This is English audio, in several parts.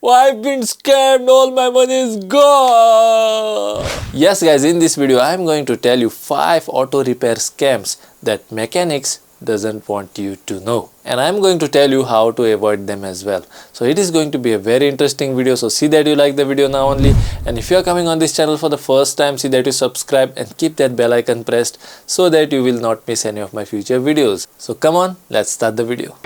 I've been scammed, all my money is gone. Yes guys, in this video I'm going to tell you 5 auto repair scams that mechanics doesn't want you to know, and I'm going to tell you how to avoid them as well. So it is going to be a very interesting video, so see that you like the video now only, and if you are coming on this channel for the first time, see that you subscribe and keep that bell icon pressed so that you will not miss any of my future videos. So come on, let's start the video.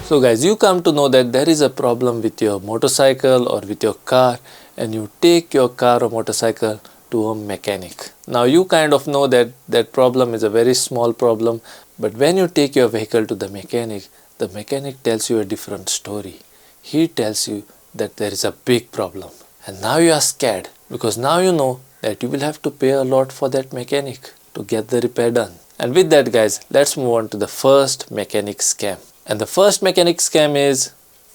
So guys, you come to know that there is a problem with your motorcycle or with your car, and you take your car or motorcycle to a mechanic. Now you kind of know that that problem is a very small problem, but when you take your vehicle to the mechanic tells you a different story. He tells you that there is a big problem, and now you are scared because now you know that you will have to pay a lot for that mechanic to get the repair done. And with that guys, let's move on to the first mechanic scam. And the first mechanic scam is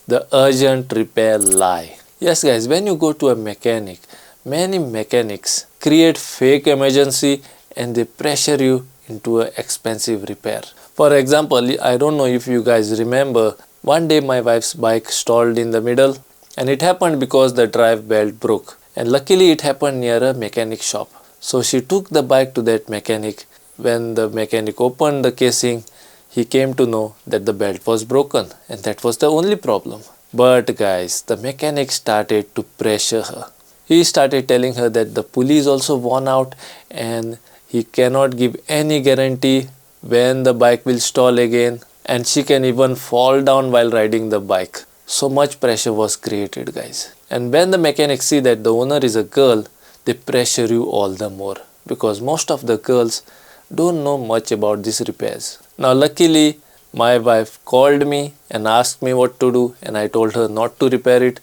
the urgent repair lie. Yes guys, when you go to a mechanic, many mechanics create fake emergency and they pressure you into an expensive repair. For example, I don't know if you guys remember, one day my wife's bike stalled in the middle, and it happened because the drive belt broke, and luckily it happened near a mechanic shop. So she took the bike to that mechanic. When the mechanic opened the casing, he came to know that the belt was broken, and that was the only problem. But guys, the mechanic started to pressure her. He started telling her that the pulley is also worn out and he cannot give any guarantee when the bike will stall again, and she can even fall down while riding the bike. So much pressure was created guys. And when the mechanics see that the owner is a girl, they pressure you all the more, because most of the girls don't know much about these repairs. Now luckily my wife called me and asked me what to do, and I told her not to repair it.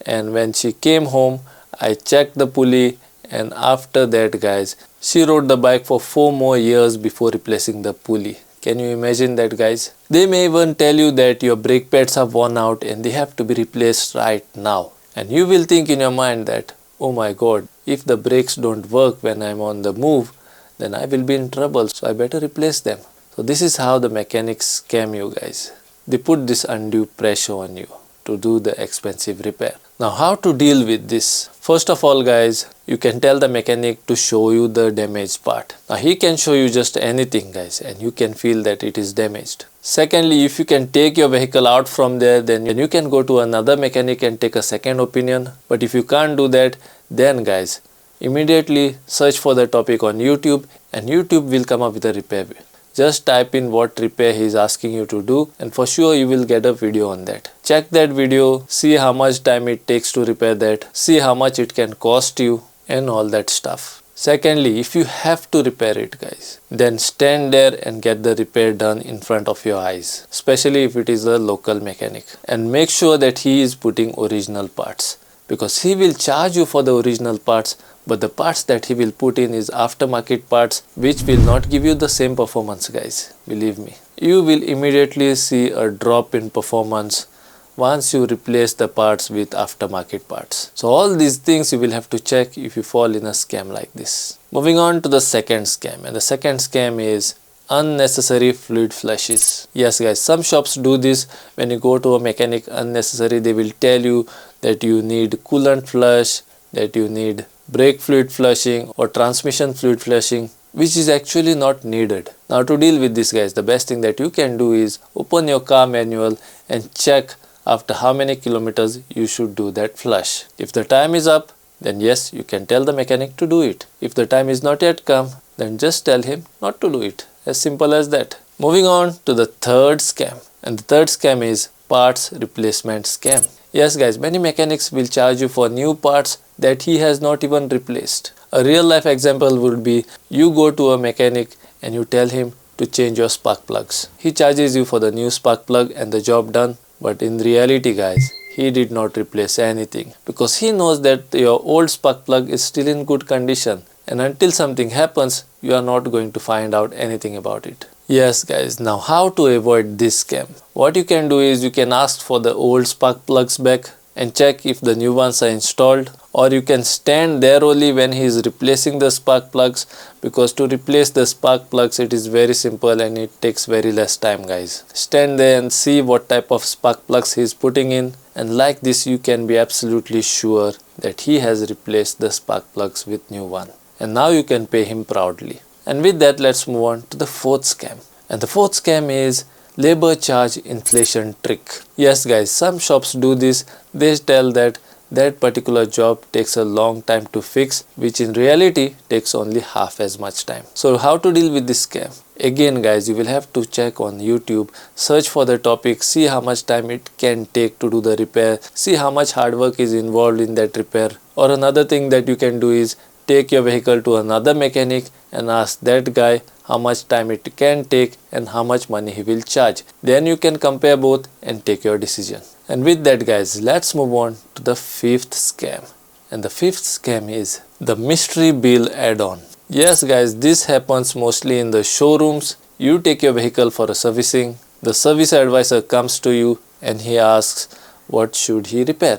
And when she came home, I checked the pulley, and after that guys, she rode the bike for 4 more years before replacing the pulley. Can you imagine that guys? They may even tell you that your brake pads are worn out and they have to be replaced right now. And you will think in your mind that, oh my god, if the brakes don't work when I'm on the move, then I will be in trouble, so I better replace them. So this is how the mechanics scam you guys. They put this undue pressure on you to do the expensive repair. Now how to deal with this? First of all guys, you can tell the mechanic to show you the damaged part. Now he can show you just anything guys, and you can feel that it is damaged. Secondly, if you can take your vehicle out from there, then you can go to another mechanic and take a second opinion. But if you can't do that, then guys, immediately search for the topic on YouTube, and YouTube will come up with a repair. Just type in what repair he is asking you to do, and for sure you will get a video on that. Check that video, see how much time it takes to repair that, see how much it can cost you, and all that stuff. Secondly, if you have to repair it guys, then stand there and get the repair done in front of your eyes, especially if it is a local mechanic. And make sure that he is putting original parts, because he will charge you for the original parts, but the parts that he will put in is aftermarket parts, which will not give you the same performance guys, believe me. You will immediately see a drop in performance once you replace the parts with aftermarket parts. So all these things you will have to check if you fall in a scam like this. Moving on to the second scam, and the second scam is unnecessary fluid flushes. Yes guys, some shops do this. When you go to a mechanic unnecessary, they will tell you that you need coolant flush, that you need brake fluid flushing or transmission fluid flushing, which is actually not needed. Now to deal with this guys, the best thing that you can do is open your car manual and check after how many kilometers you should do that flush. If the time is up, then yes, you can tell the mechanic to do it. If the time is not yet come, then just tell him not to do it. As simple as that. Moving on to the third scam, and the third scam is parts replacement scam. Yes guys, many mechanics will charge you for new parts that he has not even replaced. A real life example would be, you go to a mechanic and you tell him to change your spark plugs. He charges you for the new spark plug and the job done, but in reality guys, he did not replace anything, because he knows that your old spark plug is still in good condition, and until something happens, you are not going to find out anything about it. Yes guys, now how to avoid this scam? What you can do is you can ask for the old spark plugs back. and check if the new ones are installed, or you can stand there only when he is replacing the spark plugs, because to replace the spark plugs it is very simple and it takes very less time guys. Stand there and see what type of spark plugs he is putting in, and like this you can be absolutely sure that he has replaced the spark plugs with new one, and now you can pay him proudly. And with that, let's move on to the fourth scam. And the fourth scam is labor charge inflation trick. Yes guys, some shops do this. They tell that particular job takes a long time to fix, which in reality takes only half as much time. So how to deal with this scam? Again guys, you will have to check on YouTube, search for the topic, see how much time it can take to do the repair, see how much hard work is involved in that repair. Or another thing that you can do is take your vehicle to another mechanic and ask that guy how much time it can take and how much money he will charge. Then you can compare both and take your decision. And with that guys, let's move on to the fifth scam. And the fifth scam is the mystery bill add-on. Yes guys, this happens mostly in the showrooms. You take your vehicle for a servicing. The service advisor comes to you and he asks what should he repair.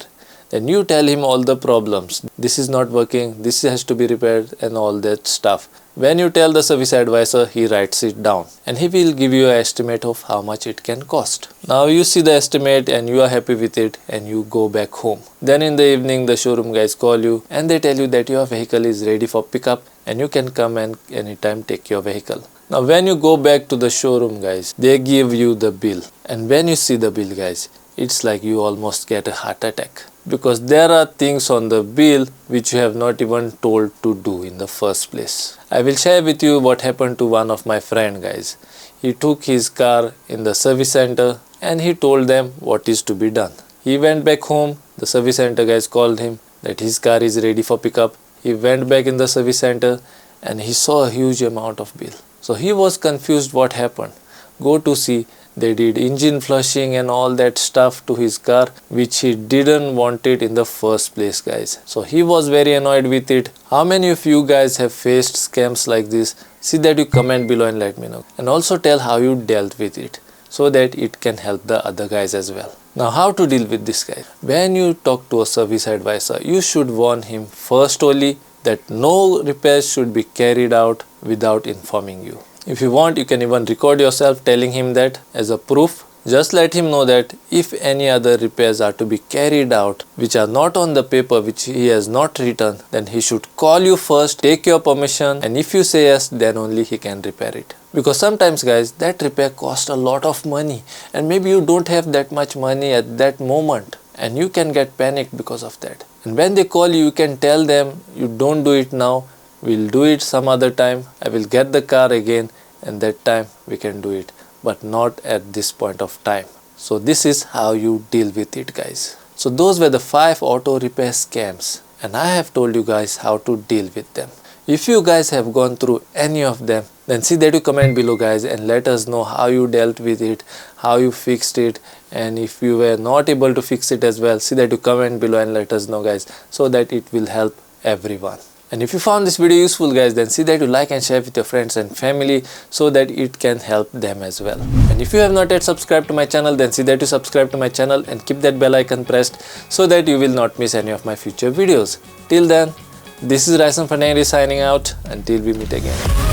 Then you tell him all the problems. This is not working, this has to be repaired and all that stuff. When you tell the service advisor, he writes it down and he will give you an estimate of how much it can cost. Now you see the estimate and you are happy with it and you go back home. Then in the evening the showroom guys call you and they tell you that your vehicle is ready for pickup and you can come and anytime take your vehicle. Now when you go back to the showroom guys, they give you the bill, and when you see the bill guys, it's like you almost get a heart attack, because there are things on the bill which you have not even told to do in the first place. I will share with you what happened to one of my friend guys. He took his car in the service center and he told them what is to be done. He went back home, the service center guys called him that his car is ready for pickup. He went back in the service center and he saw a huge amount of bill. So he was confused what happened. Go to see, they did engine flushing and all that stuff to his car which he didn't want it in the first place guys. So he was very annoyed with it. How many of you guys have faced scams like this? See that you comment below and let me know. And also tell how you dealt with it, so that it can help the other guys as well. Now how to deal with this guy? When you talk to a service advisor, you should warn him first only that no repairs should be carried out without informing you. If you want, you can even record yourself telling him that as a proof. Just let him know that if any other repairs are to be carried out which are not on the paper, which he has not written, then he should call you first, take your permission, and if you say yes, then only he can repair it. Because sometimes guys, that repair costs a lot of money and maybe you don't have that much money at that moment and you can get panicked because of that. And when they call you, you can tell them you don't do it now, we'll do it some other time. I will get the car again and that time we can do it, but not at this point of time. So this is how you deal with it guys. So those were the 5 auto repair scams and I have told you guys how to deal with them. If you guys have gone through any of them, then see that you comment below guys and let us know how you dealt with it, how you fixed it, and if you were not able to fix it as well, see that you comment below and let us know guys, so that it will help everyone. And if you found this video useful guys, then see that you like and share with your friends and family so that it can help them as well. And if you have not yet subscribed to my channel, then see that you subscribe to my channel and keep that bell icon pressed so that you will not miss any of my future videos. Till then, this is Raisam Faneri signing out until we meet again.